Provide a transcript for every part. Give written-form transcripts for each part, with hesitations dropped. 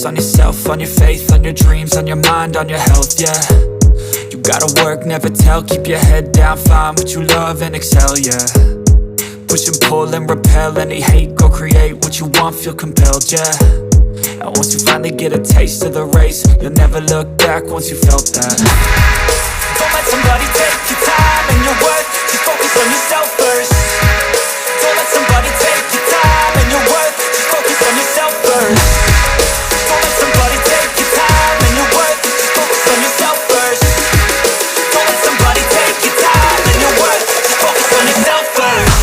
focus on yourself, on your faith, on your dreams, on your mind, on your health, yeah. You gotta work, never tell, keep your head down, find what you love and excel, yeah. Push and pull and repel any hate, go create what you want, feel compelled, yeah. And once you finally get a taste of the race, you'll never look back once you felt that. Don't let somebody take your time and your worth, just focus on yourself first. Don't let somebody take your time and your worth, just focus on yourself first. Don't let somebody take your time and your worth, just focus on yourself first. Don't let somebody take your time and your worth, just focus on yourself first.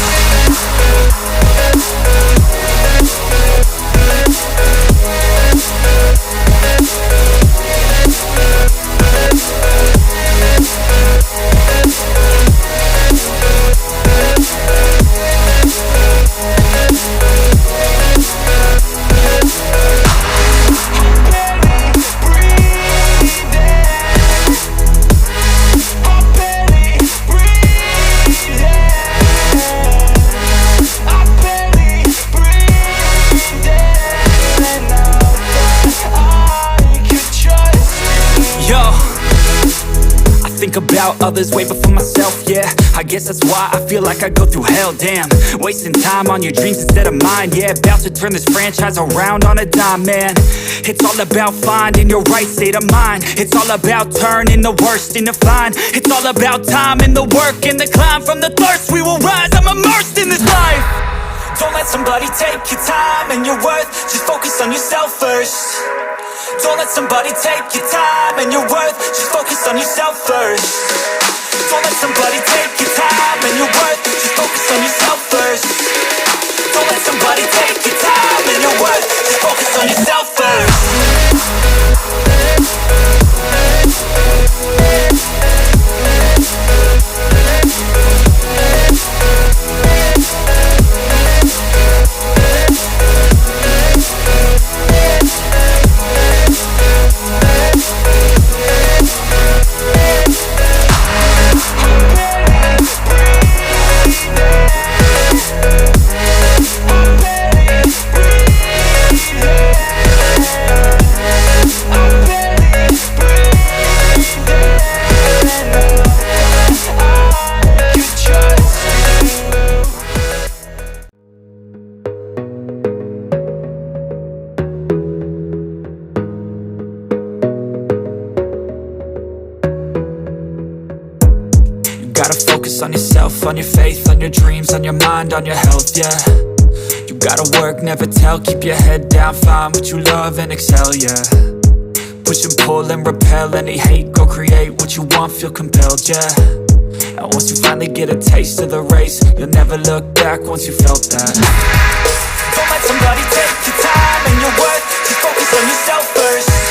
Think about others way before myself, yeah. I guess that's why I feel like I go through hell, damn. Wasting time on your dreams instead of mine, yeah. About to turn this franchise around on a dime, man. It's all about finding your right state of mind. It's all about turning the worst into fine. It's all about time and the work and the climb. From the thirst we will rise, I'm immersed in this life. Don't let somebody take your time and your worth, just focus on yourself first. Don't let somebody take your time and your worth, just focus on yourself first. Don't let somebody take your time and your worth, just focus on yourself first. Don't let somebody take your time and your worth, just focus on yourself first. Gotta focus on yourself, on your faith, on your dreams, on your mind, on your health, yeah. You gotta work, never tell, keep your head down, find what you love and excel, yeah. Push and pull and repel any hate, go create what you want, feel compelled, yeah. And once you finally get a taste of the race, you'll never look back once you felt that. Don't let somebody take your time and your worth, just focus on yourself first.